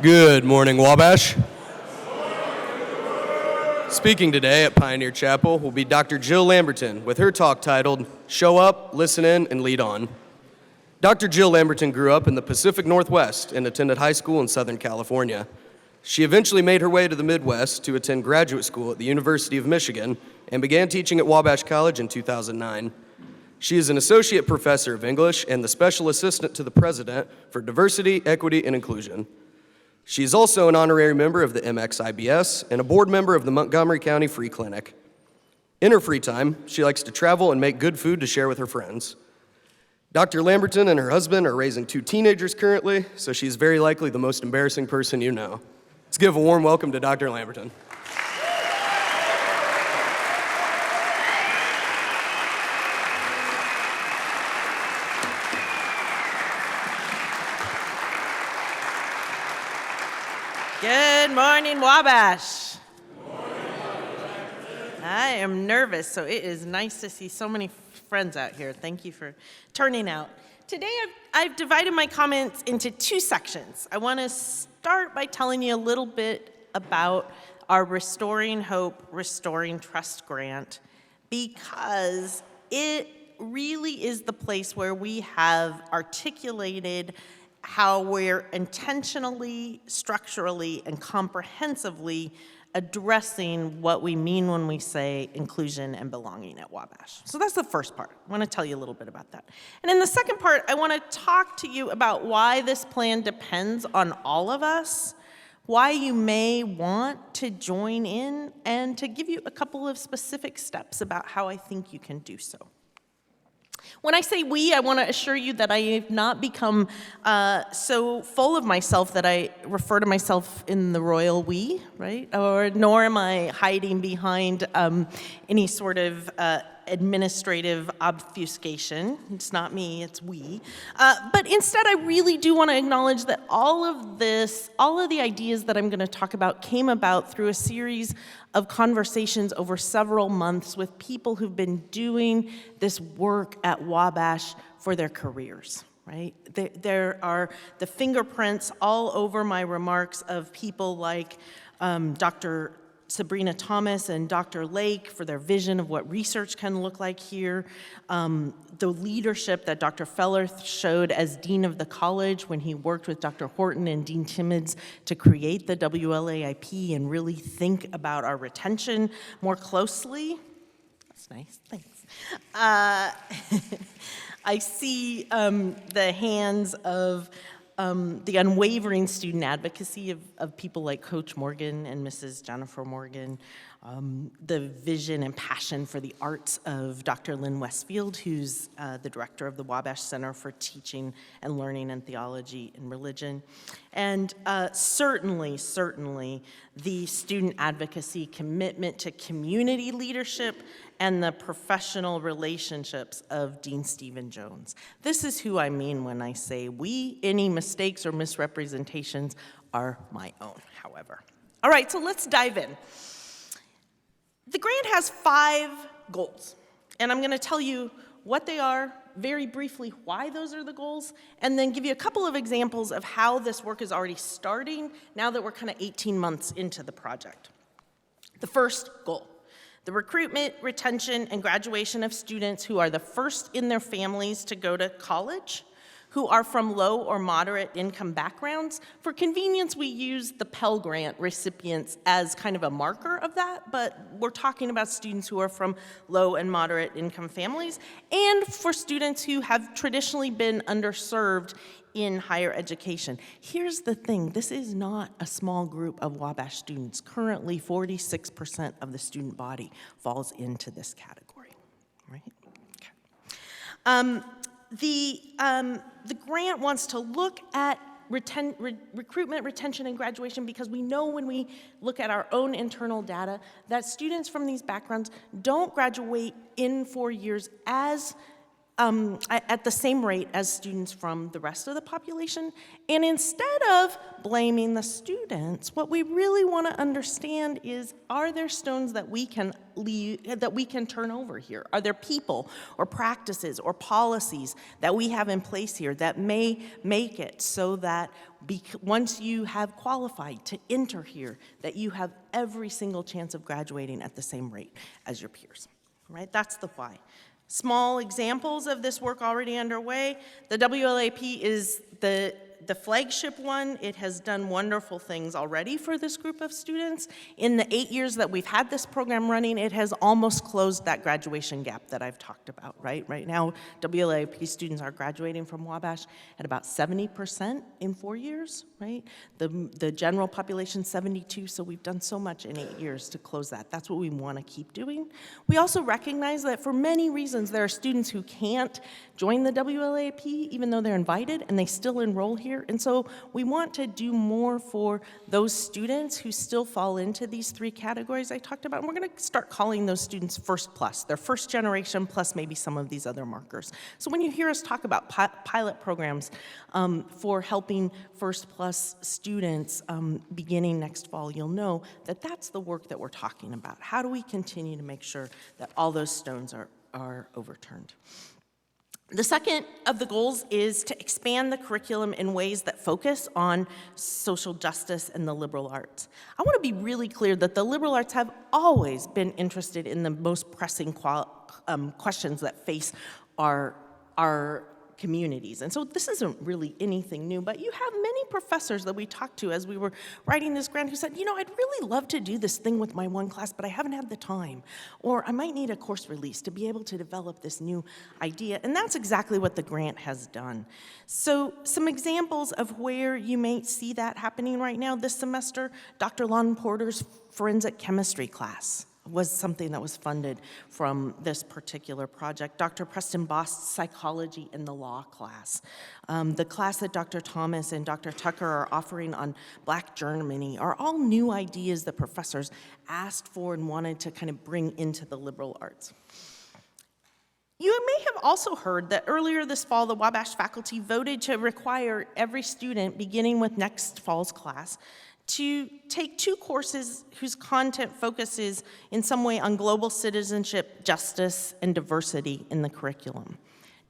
Good morning, Wabash. Speaking today at Pioneer Chapel will be Dr. Jill Lamberton with her talk titled, Show Up, Listen In, and Lead On. Dr. Jill Lamberton grew up in the Pacific Northwest and attended high school in Southern California. She eventually made her way to the Midwest to attend graduate school at the University of Michigan and began teaching at Wabash College in 2009. She is an associate professor of English and the special assistant to the president for diversity, equity, and inclusion. She is also an honorary member of the MXIBS and a board member of the Montgomery County Free Clinic. In her free time, she likes to travel and make good food to share with her friends. Dr. Lamberton and her husband are raising 2 teenagers currently, so she's very likely the most embarrassing person you know. Let's give a warm welcome to Dr. Lamberton. Good morning, Wabash. I am nervous, so it is nice to see so many friends out here. Thank you for turning out. Today, I've divided my comments into 2 sections. I want to start by telling you a little bit about our Restoring Hope, Restoring Trust grant, because it really is the place where we have articulated how we're intentionally, structurally, and comprehensively addressing what we mean when we say inclusion and belonging at Wabash. So that's the first part. I want to tell you a little bit about that. And in the second part, I want to talk to you about why this plan depends on all of us, why you may want to join in, and to give you a couple of specific steps about how I think you can do so. When I say we, I want to assure you that I have not become so full of myself that I refer to myself in the royal we, right? Nor am I hiding behind any sort of administrative obfuscation. It's not me, it's we. But instead, I really do want to acknowledge that all of the ideas that I'm going to talk about came about through a series of conversations over several months with people who've been doing this work at Wabash for their careers, right? There are the fingerprints all over my remarks of people like Dr. Sabrina Thomas and Dr. Lake for their vision of what research can look like here, the leadership that Dr. Feller showed as dean of the college when he worked with Dr. Horton and Dean Timmons to create the WLAIP and really think about our retention more closely. That's nice, thanks. I see the hands of the unwavering student advocacy of people like Coach Morgan and Mrs. Jennifer Morgan, the vision and passion for the arts of Dr. Lynn Westfield, who's the director of the Wabash Center for Teaching and Learning and Theology and Religion, and certainly the student advocacy commitment to community leadership and the professional relationships of Dean Stephen Jones. This is who I mean when I say we. Any mistakes or misrepresentations are my own, however. All right, so let's dive in. The grant has 5 goals, and I'm going to tell you what they are, very briefly why those are the goals, and then give you a couple of examples of how this work is already starting now that we're kind of 18 months into the project. The first goal: the recruitment, retention, and graduation of students who are the first in their families to go to college, who are from low or moderate income backgrounds. For convenience, we use the Pell Grant recipients as kind of a marker of that, but we're talking about students who are from low and moderate income families, and for students who have traditionally been underserved in higher education. Here's the thing, this is not a small group of Wabash students. Currently, 46% of the student body falls into this category, right? Okay. The grant wants to look at recruitment, retention, and graduation because we know when we look at our own internal data that students from these backgrounds don't graduate in 4 years as at the same rate as students from the rest of the population. And instead of blaming the students, what we really want to understand is, are there stones that we can turn over here? Are there people or practices or policies that we have in place here that may make it so that once you have qualified to enter here, that you have every single chance of graduating at the same rate as your peers, right? That's the why. Small examples of this work already underway. The WLAP is the flagship one. It has done wonderful things already for this group of students. In the 8 years that we've had this program running, it has almost closed that graduation gap that I've talked about, right? Right now, WLAP students are graduating from Wabash at about 70% in 4 years, right? The general population, 72, so we've done so much in 8 years to close that. That's what we want to keep doing. We also recognize that for many reasons, there are students who can't join the WLAP, even though they're invited, and they still enroll here. And so we want to do more for those students who still fall into these three categories I talked about. And we're going to start calling those students First Plus. They're first generation plus maybe some of these other markers. So when you hear us talk about pilot programs for helping First Plus students beginning next fall, you'll know that that's the work that we're talking about. How do we continue to make sure that all those stones are overturned? The second of the goals is to expand the curriculum in ways that focus on social justice and the liberal arts. I want to be really clear that the liberal arts have always been interested in the most pressing questions that face our communities. And so this isn't really anything new, but you have many professors that we talked to as we were writing this grant who said, you know, I'd really love to do this thing with my one class, but I haven't had the time. Or I might need a course release to be able to develop this new idea. And that's exactly what the grant has done. So some examples of where you may see that happening right now this semester: Dr. Lon Porter's forensic chemistry class was something that was funded from this particular project. Dr. Preston Bost's psychology in the law class. The class that Dr. Thomas and Dr. Tucker are offering on Black Germany are all new ideas that professors asked for and wanted to kind of bring into the liberal arts. You may have also heard that earlier this fall, the Wabash faculty voted to require every student, beginning with next fall's class, to take 2 courses whose content focuses in some way on global citizenship, justice, and diversity in the curriculum.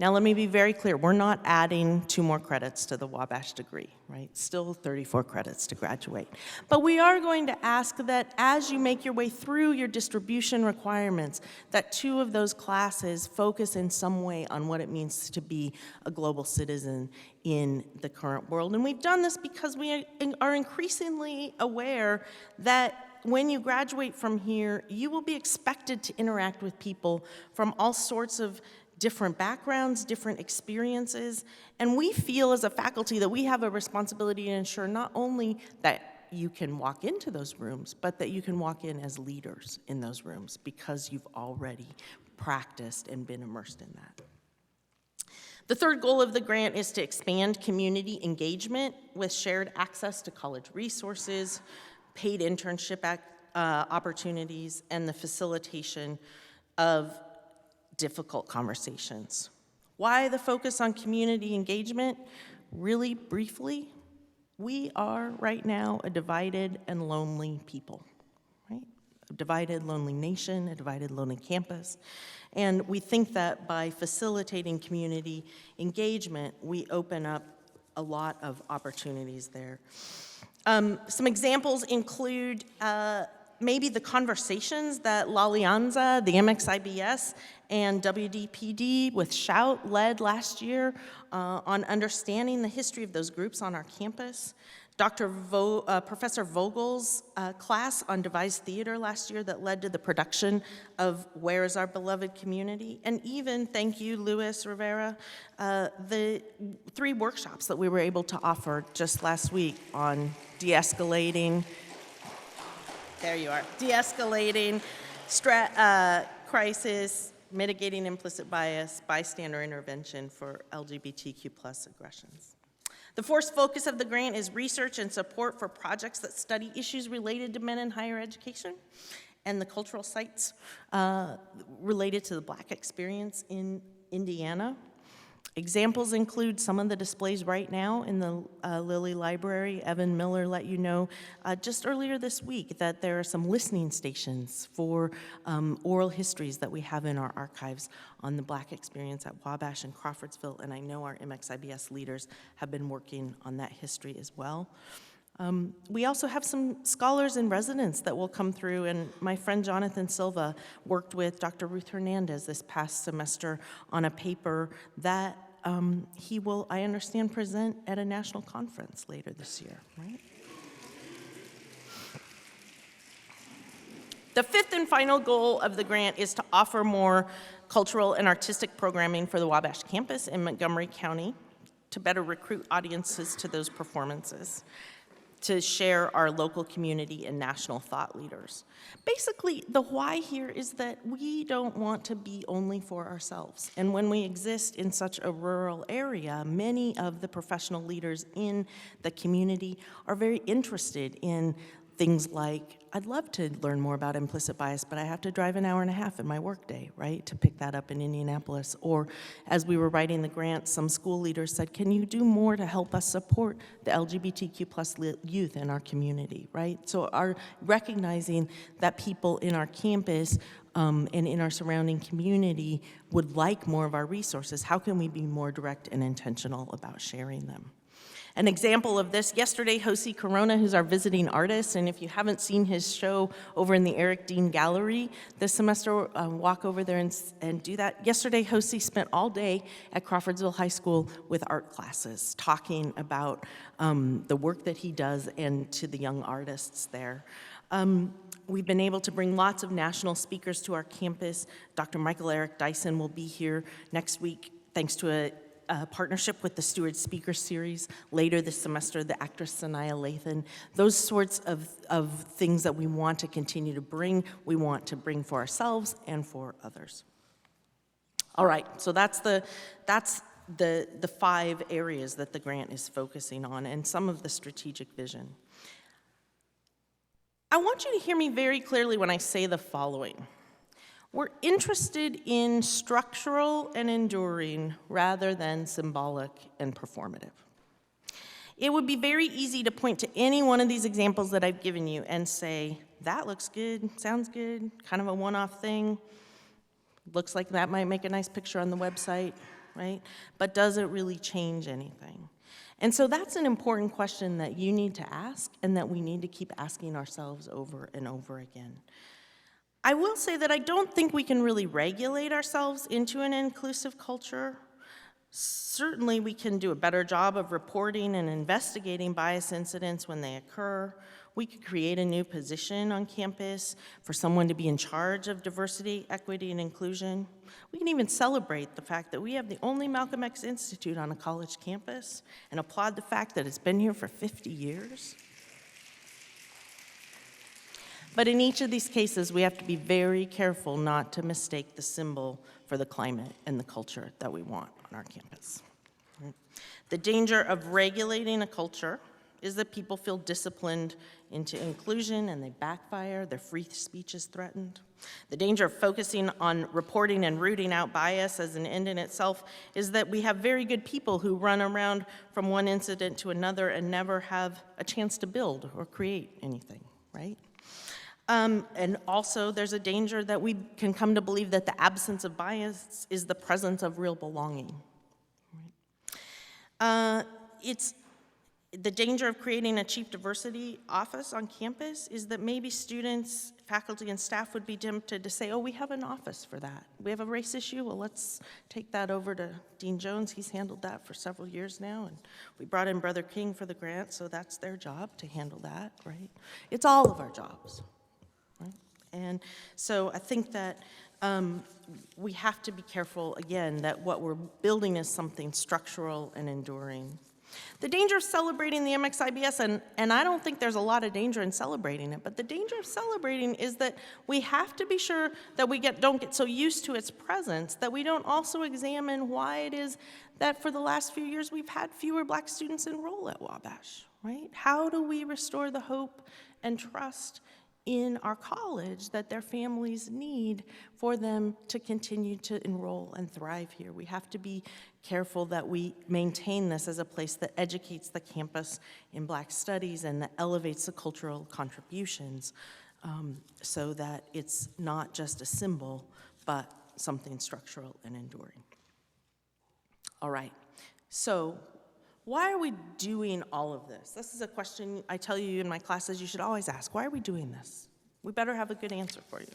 Now, let me be very clear. We're not adding 2 more credits to the Wabash degree, right? Still 34 credits to graduate. But we are going to ask that as you make your way through your distribution requirements, that 2 of those classes focus in some way on what it means to be a global citizen in the current world. And we've done this because we are increasingly aware that when you graduate from here, you will be expected to interact with people from all sorts of different backgrounds, different experiences, and we feel as a faculty that we have a responsibility to ensure not only that you can walk into those rooms, but that you can walk in as leaders in those rooms because you've already practiced and been immersed in that. The third goal of the grant is to expand community engagement with shared access to college resources, paid internship opportunities, and the facilitation of difficult conversations. Why the focus on community engagement? Really briefly, we are right now a divided and lonely people, right? A divided, lonely nation, a divided, lonely campus. And we think that by facilitating community engagement, we open up a lot of opportunities there. Some examples include maybe the conversations that La Alianza, the MXIBS, and WDPD with Shout led last year on understanding the history of those groups on our campus. Professor Vogel's class on devised theater last year that led to the production of Where is Our Beloved Community? And even, thank you, Luis Rivera, the 3 workshops that we were able to offer just last week on de-escalating, there you are, de-escalating crisis, mitigating implicit bias, bystander intervention for LGBTQ+ aggressions. The fourth focus of the grant is research and support for projects that study issues related to men in higher education and the cultural sites related to the Black experience in Indiana. Examples include some of the displays right now in the Lilly Library. Evan Miller let you know just earlier this week that there are some listening stations for oral histories that we have in our archives on the Black experience at Wabash and Crawfordsville, and I know our MXIBS leaders have been working on that history as well. We also have some scholars in residence that will come through, and my friend Jonathan Silva worked with Dr. Ruth Hernandez this past semester on a paper that he will, I understand, present at a national conference later this year, right? The fifth and final goal of the grant is to offer more cultural and artistic programming for the Wabash campus in Montgomery County to better recruit audiences to those performances, to share our local community and national thought leaders. Basically, the why here is that we don't want to be only for ourselves. And when we exist in such a rural area, many of the professional leaders in the community are very interested in things like, I'd love to learn more about implicit bias, but I have to drive an hour and a half in my workday, right, to pick that up in Indianapolis. Or as we were writing the grant, some school leaders said, can you do more to help us support the LGBTQ plus youth in our community, right? So our recognizing that people in our campus and in our surrounding community would like more of our resources, how can we be more direct and intentional about sharing them? An example of this, yesterday, Josie Corona, who's our visiting artist, and if you haven't seen his show over in the Eric Dean Gallery this semester, walk over there and do that. Yesterday, Josie spent all day at Crawfordsville High School with art classes, talking about the work that he does and to the young artists there. We've been able to bring lots of national speakers to our campus. Dr. Michael Eric Dyson will be here next week, thanks to a partnership with the Steward Speaker Series. Later this semester, the actress Sanaya Lathan. Those sorts of things that we want to continue to bring, we want to bring for ourselves and for others. All right, so that's the 5 areas that the grant is focusing on and some of the strategic vision. I want you to hear me very clearly when I say the following. We're interested in structural and enduring rather than symbolic and performative. It would be very easy to point to any one of these examples that I've given you and say, that looks good, sounds good, kind of a one-off thing. Looks like that might make a nice picture on the website, right? But does it really change anything? And so that's an important question that you need to ask and that we need to keep asking ourselves over and over again. I will say that I don't think we can really regulate ourselves into an inclusive culture. Certainly, we can do a better job of reporting and investigating bias incidents when they occur. We could create a new position on campus for someone to be in charge of diversity, equity, and inclusion. We can even celebrate the fact that we have the only Malcolm X Institute on a college campus and applaud the fact that it's been here for 50 years. But in each of these cases, we have to be very careful not to mistake the symbol for the climate and the culture that we want on our campus. The danger of regulating a culture is that people feel disciplined into inclusion and they backfire, their free speech is threatened. The danger of focusing on reporting and rooting out bias as an end in itself is that we have very good people who run around from one incident to another and never have a chance to build or create anything, right? And also, there's a danger that we can come to believe that the absence of bias is the presence of real belonging. It's the danger of creating a chief diversity office on campus is that maybe students, faculty, and staff would be tempted to say, oh, we have an office for that. We have a race issue, well, let's take that over to Dean Jones. He's handled that for several years now, and we brought in Brother King for the grant, so that's their job to handle that, right? It's all of our jobs. And so I think that we have to be careful, again, that what we're building is something structural and enduring. The danger of celebrating the MXIBS, and I don't think there's a lot of danger in celebrating it, but the danger of celebrating is that we have to be sure that we don't get so used to its presence that we don't also examine why it is that for the last few years we've had fewer Black students enroll at Wabash, right? How do we restore the hope and trust in our college that their families need for them to continue to enroll and thrive here. We have to be careful that we maintain this as a place that educates the campus in Black studies and that elevates the cultural contributions so that it's not just a symbol, but something structural and enduring. All right, so why are we doing all of this? This is a question I tell you in my classes you should always ask. Why are we doing this? We better have a good answer for you.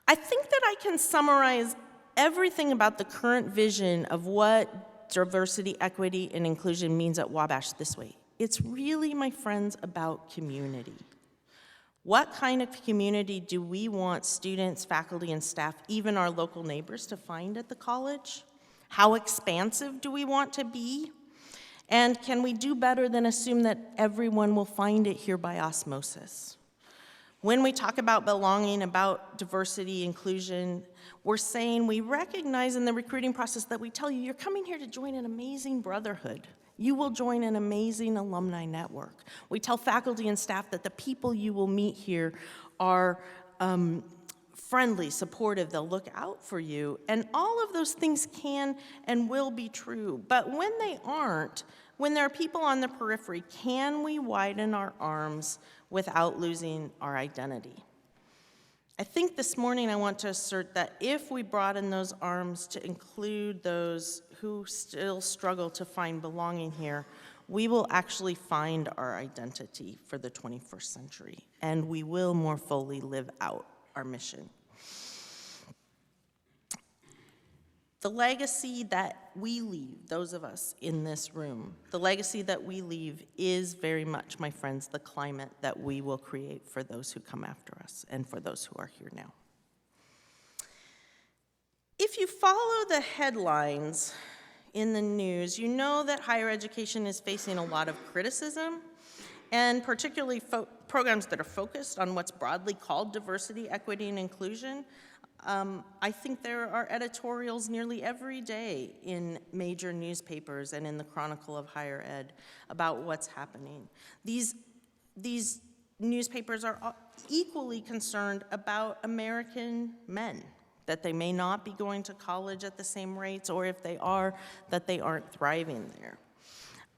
I think that I can summarize everything about the current vision of what diversity, equity, and inclusion means at Wabash this way. It's really, my friends, about community. What kind of community do we want students, faculty, and staff, even our local neighbors, to find at the college? How expansive do we want to be? And can we do better than assume that everyone will find it here by osmosis? When we talk about belonging, about diversity, inclusion, we're saying we recognize in the recruiting process that we tell you, you're coming here to join an amazing brotherhood. You will join an amazing alumni network. We tell faculty and staff that the people you will meet here are friendly, supportive, they'll look out for you. And all of those things can and will be true. But when they aren't, when there are people on the periphery, can we widen our arms without losing our identity? I think this morning I want to assert that if we broaden those arms to include those who still struggle to find belonging here, we will actually find our identity for the 21st century, and we will more fully live out our mission. The legacy that we leave, those of us in this room, the legacy that we leave is very much, my friends, the climate that we will create for those who come after us and for those who are here now. If you follow the headlines in the news, you know that higher education is facing a lot of criticism, and particularly programs that are focused on what's broadly called diversity, equity, and inclusion. I think there are editorials nearly every day in major newspapers and in the Chronicle of Higher Ed about what's happening. These newspapers are equally concerned about American men, that they may not be going to college at the same rates, or if they are, that they aren't thriving there.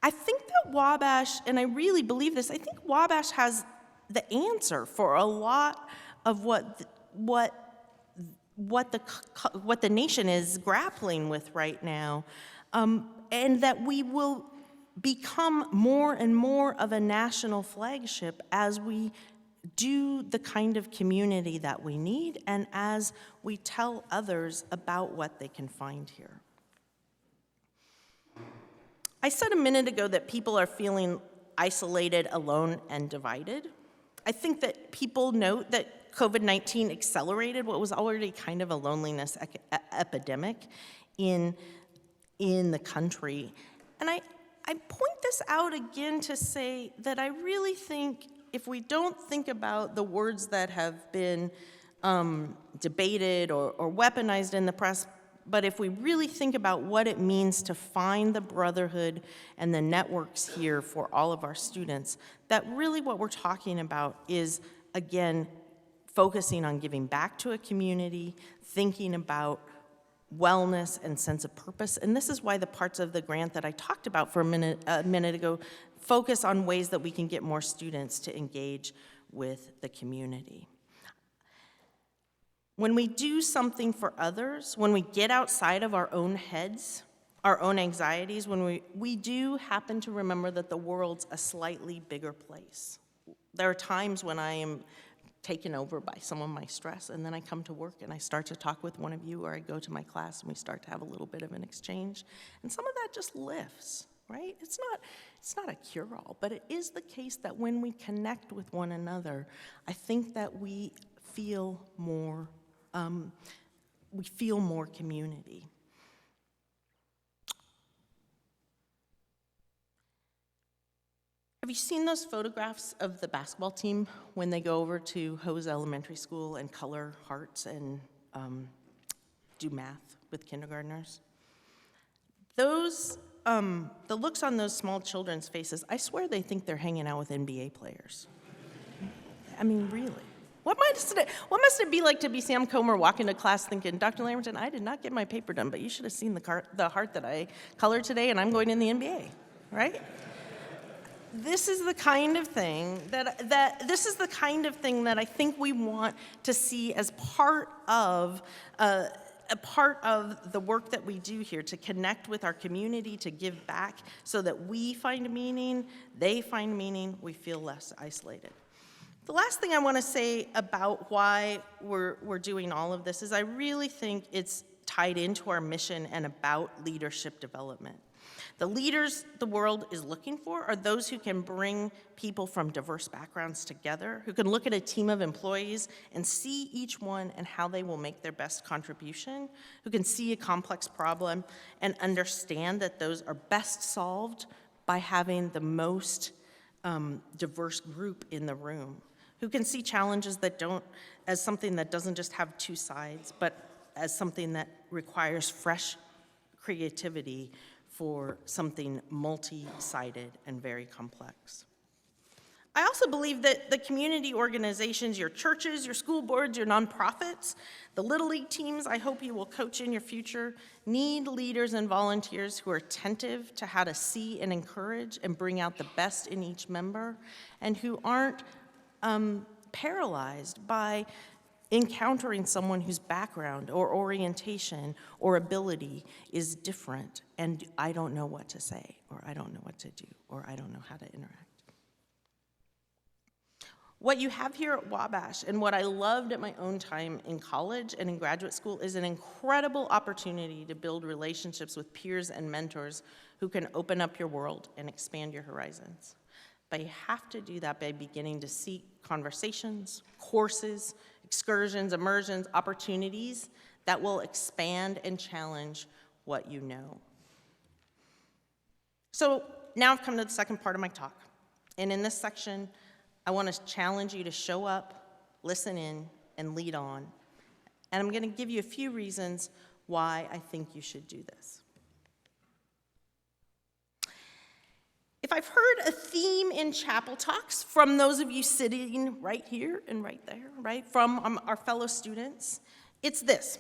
I think that Wabash, and I really believe this, I think Wabash has the answer for a lot of what the nation is grappling with right now, and that we will become more and more of a national flagship as we do the kind of community that we need and as we tell others about what they can find here. I said a minute ago that people are feeling isolated, alone, and divided. I think that people note that COVID-19 accelerated what was already kind of a loneliness epidemic in the country. And I point this out again to say that I really think if we don't think about the words that have been debated or weaponized in the press, but if we really think about what it means to find the brotherhood and the networks here for all of our students, that really what we're talking about is, again, focusing on giving back to a community, thinking about wellness and sense of purpose. And this is why the parts of the grant that I talked about for a minute ago focus on ways that we can get more students to engage with the community. When we do something for others, when we get outside of our own heads, our own anxieties, when we do happen to remember that the world's a slightly bigger place. There are times when I am taken over by some of my stress, and then I come to work and I start to talk with one of you, or I go to my class and we start to have a little bit of an exchange, and some of that just lifts, right? It's not a cure-all, but it is the case that when we connect with one another, I think that we feel more community. Have you seen those photographs of the basketball team when they go over to Hose Elementary School and color hearts and do math with kindergartners? Those, the looks on those small children's faces, I swear they think they're hanging out with NBA players. I mean, really. What must it be like to be Sam Comer walking to class thinking, Dr. Lamberton, I did not get my paper done, but you should have seen the heart that I colored today, and I'm going in the NBA, right? This is the kind of thing that I think we want to see as part of a part of the work that we do here, to connect with our community, to give back so that we find meaning, they find meaning, we feel less isolated. The last thing I want to say about why we're doing all of this is I really think it's tied into our mission and about leadership development. The leaders the world is looking for are those who can bring people from diverse backgrounds together, who can look at a team of employees and see each one and how they will make their best contribution, who can see a complex problem and understand that those are best solved by having the most diverse group in the room, who can see challenges as something that doesn't just have two sides, but as something that requires fresh creativity for something multi-sided and very complex. I also believe that the community organizations, your churches, your school boards, your nonprofits, the Little League teams I hope you will coach in your future, need leaders and volunteers who are attentive to how to see and encourage and bring out the best in each member, and who aren't paralyzed by encountering someone whose background or orientation or ability is different, and I don't know what to say, or I don't know what to do, or I don't know how to interact. What you have here at Wabash, and what I loved at my own time in college and in graduate school, is an incredible opportunity to build relationships with peers and mentors who can open up your world and expand your horizons. But you have to do that by beginning to seek conversations, courses, excursions, immersions, opportunities that will expand and challenge what you know. So now I've come to the second part of my talk. And in this section, I want to challenge you to show up, listen in, and lead on. And I'm going to give you a few reasons why I think you should do this. If I've heard a theme in chapel talks from those of you sitting right here and right there, right, from our fellow students, it's this.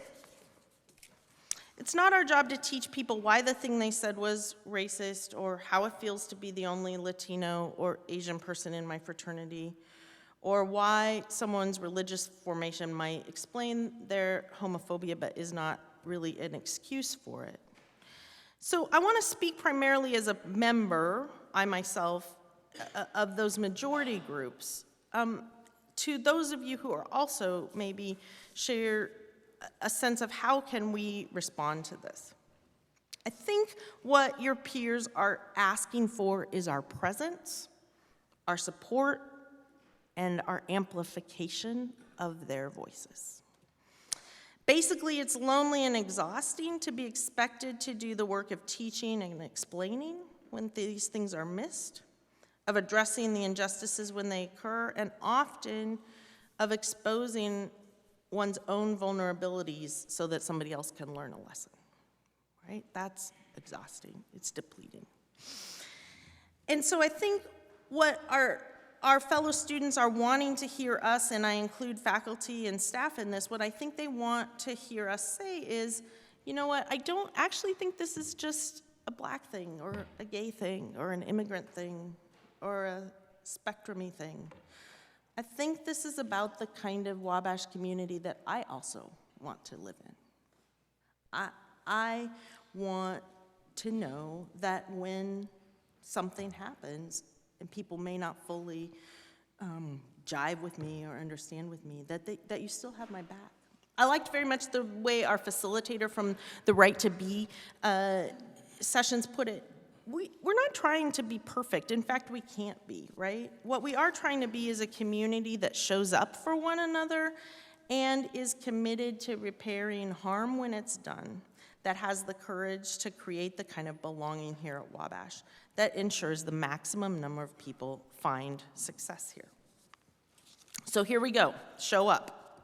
It's not our job to teach people why the thing they said was racist, or how it feels to be the only Latino or Asian person in my fraternity, or why someone's religious formation might explain their homophobia but is not really an excuse for it. So I want to speak primarily as a member, I myself, of those majority groups, to those of you who are also maybe share a sense of how can we respond to this. I think what your peers are asking for is our presence, our support, and our amplification of their voices. Basically, it's lonely and exhausting to be expected to do the work of teaching and explaining when these things are missed, of addressing the injustices when they occur, and often of exposing one's own vulnerabilities so that somebody else can learn a lesson, right? That's exhausting, it's depleting. And so I think what our fellow students are wanting to hear us, and I include faculty and staff in this, what I think they want to hear us say is, you know what, I don't actually think this is just a black thing, or a gay thing, or an immigrant thing, or a spectrum-y thing. I think this is about the kind of Wabash community that I also want to live in. I want to know that when something happens, and people may not fully jive with me or understand with me, that you still have my back. I liked very much the way our facilitator from the Right to Be sessions put it. We're not trying to be perfect. In fact, we can't be, right? What we are trying to be is a community that shows up for one another and is committed to repairing harm when it's done, that has the courage to create the kind of belonging here at Wabash that ensures the maximum number of people find success here. So here we go, show up.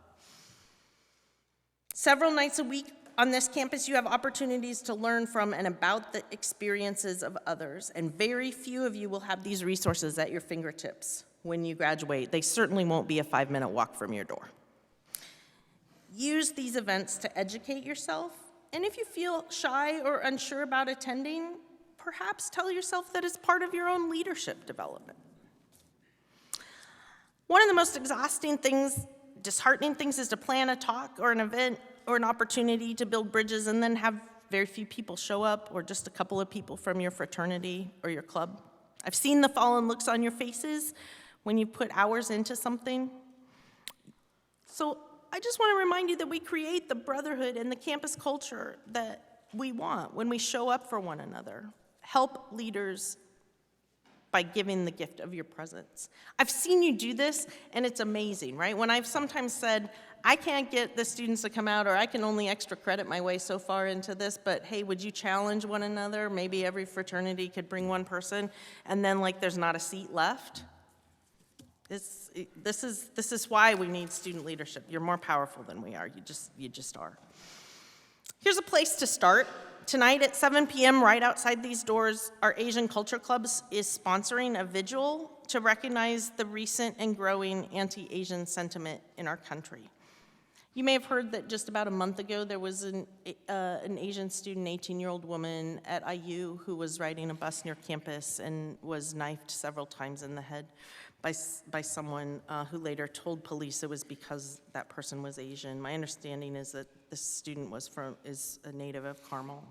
Several nights a week On this campus, you have opportunities to learn from and about the experiences of others, and very few of you will have these resources at your fingertips when you graduate. They certainly won't be a 5-minute walk from your door. Use these events to educate yourself, and if you feel shy or unsure about attending, perhaps tell yourself that it's part of your own leadership development. One of the most exhausting things, disheartening things, is to plan a talk or an event or an opportunity to build bridges and then have very few people show up, or just a couple of people from your fraternity or your club. I've seen the fallen looks on your faces when you put hours into something. So I just want to remind you that we create the brotherhood and the campus culture that we want when we show up for one another. Help leaders by giving the gift of your presence. I've seen you do this, and it's amazing, right? When I've sometimes said, I can't get the students to come out, or I can only extra credit my way so far into this, but hey, would you challenge one another? Maybe every fraternity could bring one person, and then like there's not a seat left. This is why we need student leadership. You're more powerful than we are. You just are. Here's a place to start. Tonight at 7 p.m., right outside these doors, our Asian Culture Clubs is sponsoring a vigil to recognize the recent and growing anti-Asian sentiment in our country. You may have heard that just about a month ago, there was an Asian student, 18-year-old woman at IU, who was riding a bus near campus and was knifed several times in the head by someone who later told police it was because that person was Asian. My understanding is that this student is a native of Carmel.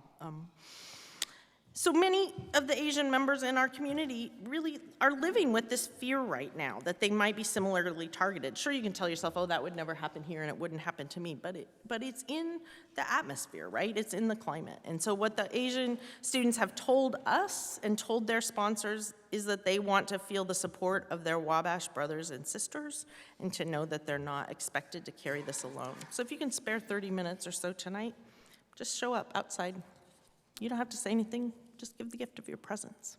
So many of the Asian members in our community really are living with this fear right now that they might be similarly targeted. Sure, you can tell yourself, oh, that would never happen here and it wouldn't happen to me, but it's in the atmosphere, right? It's in the climate. And so what the Asian students have told us and told their sponsors is that they want to feel the support of their Wabash brothers and sisters and to know that they're not expected to carry this alone. So if you can spare 30 minutes or so tonight, just show up outside. You don't have to say anything, just give the gift of your presence.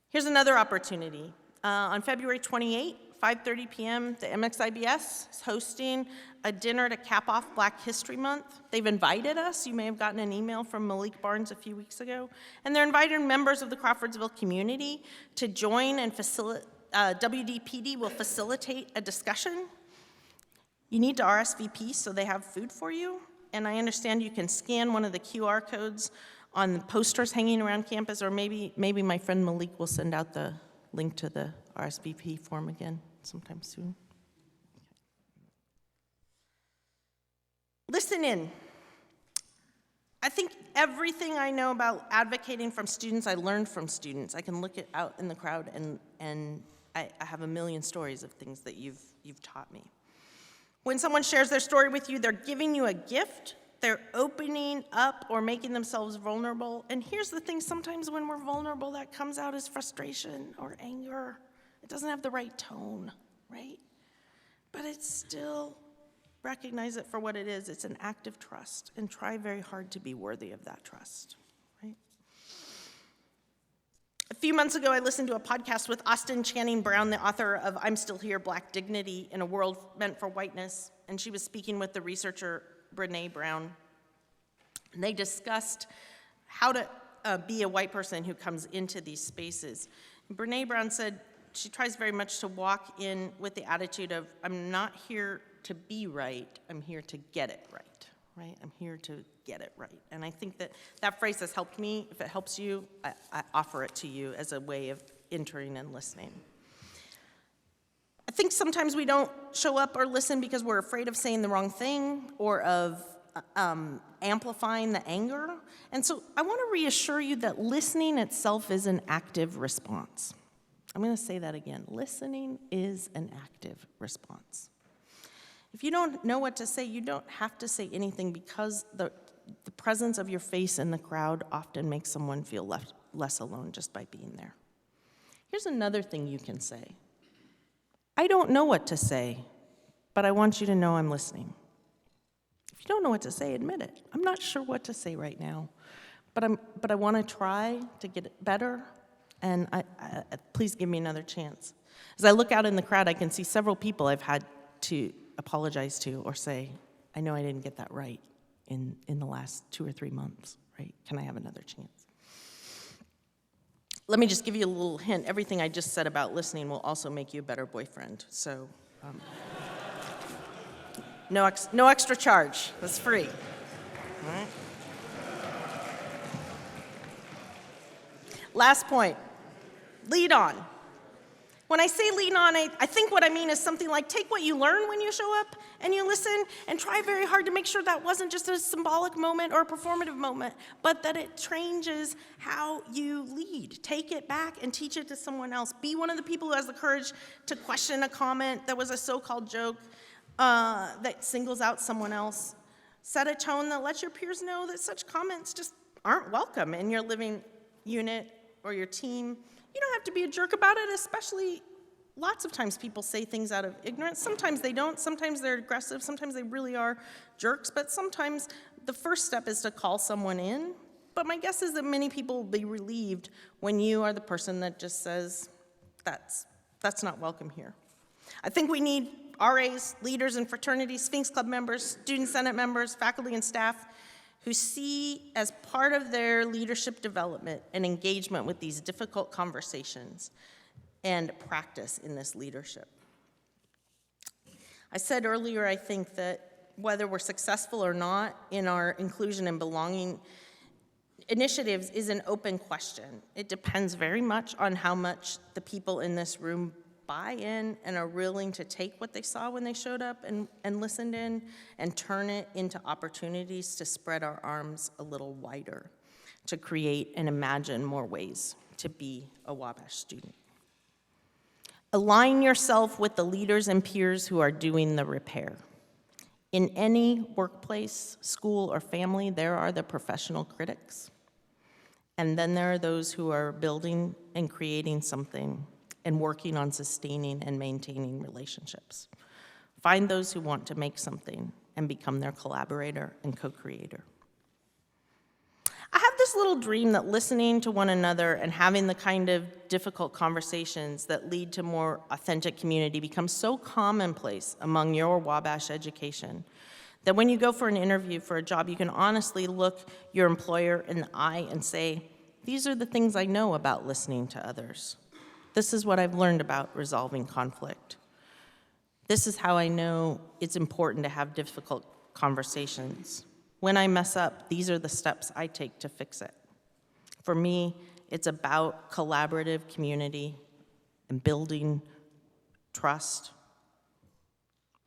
Here's another opportunity. On February 28th, 5:30 p.m., the MXIBS is hosting a dinner to cap off Black History Month. They've invited us. You may have gotten an email from Malik Barnes a few weeks ago. And they're inviting members of the Crawfordsville community to join, and WDPD will facilitate a discussion. You need to RSVP so they have food for you. And I understand you can scan one of the QR codes on the posters hanging around campus, or maybe my friend Malik will send out the link to the RSVP form again sometime soon. Listen in. I think everything I know about advocating from students, I learned from students. I can look out in the crowd, and I have a million stories of things that you've taught me. When someone shares their story with you, they're giving you a gift, they're opening up or making themselves vulnerable. And here's the thing, sometimes when we're vulnerable, that comes out as frustration or anger. It doesn't have the right tone, right? But it's still, recognize it for what it is. It's an act of trust, and try very hard to be worthy of that trust, right? A few months ago, I listened to a podcast with Austin Channing Brown, the author of I'm Still Here, Black Dignity in a World Meant for Whiteness, and she was speaking with the researcher Brene Brown. And they discussed how to be a white person who comes into these spaces. And Brene Brown said she tries very much to walk in with the attitude of, I'm not here to be right, I'm here to get it right? I'm here to get it right. And I think that phrase has helped me. If it helps you, I offer it to you as a way of entering and listening. I think sometimes we don't show up or listen because we're afraid of saying the wrong thing or of amplifying the anger. And so I want to reassure you that listening itself is an active response. I'm going to say that again. Listening is an active response. If you don't know what to say, you don't have to say anything, because the presence of your face in the crowd often makes someone feel less alone just by being there. Here's another thing you can say. I don't know what to say, but I want you to know I'm listening. If you don't know what to say, admit it. I'm not sure what to say right now, but I want to try to get it better, and please give me another chance. As I look out in the crowd, I can see several people I've had to apologize to or say, I know I didn't get that right, in the last 2 or 3 months, right? Can I have another chance? Let me just give you a little hint. Everything I just said about listening will also make you a better boyfriend. So no extra charge. That's free. All right. Last point, lead on. When I say lean on, I think what I mean is something like take what you learn when you show up and you listen and try very hard to make sure that wasn't just a symbolic moment or a performative moment, but that it changes how you lead. Take it back and teach it to someone else. Be one of the people who has the courage to question a comment that was a so-called joke that singles out someone else. Set a tone that lets your peers know that such comments just aren't welcome in your living unit or your team. You don't have to be a jerk about it, especially lots of times people say things out of ignorance. Sometimes they don't. Sometimes they're aggressive. Sometimes they really are jerks. But sometimes the first step is to call someone in. But my guess is that many people will be relieved when you are the person that just says, that's not welcome here. I think we need RAs, leaders in fraternities, Sphinx Club members, student senate members, faculty and staff who see as part of their leadership development and engagement with these difficult conversations and practice in this leadership. I said earlier, I think that whether we're successful or not in our inclusion and belonging initiatives is an open question. It depends very much on how much the people in this room buy in and are willing to take what they saw when they showed up and listened in and turn it into opportunities to spread our arms a little wider, to create and imagine more ways to be a Wabash student. Align yourself with the leaders and peers who are doing the repair. In any workplace, school, or family, there are the professional critics. And then there are those who are building and creating something and working on sustaining and maintaining relationships. Find those who want to make something and become their collaborator and co-creator. I have this little dream that listening to one another and having the kind of difficult conversations that lead to more authentic community becomes so commonplace among your Wabash education that when you go for an interview for a job, you can honestly look your employer in the eye and say, these are the things I know about listening to others. This is what I've learned about resolving conflict. This is how I know it's important to have difficult conversations. When I mess up, these are the steps I take to fix it. For me, it's about collaborative community and building trust.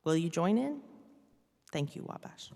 Will you join in? Thank you, Wabash.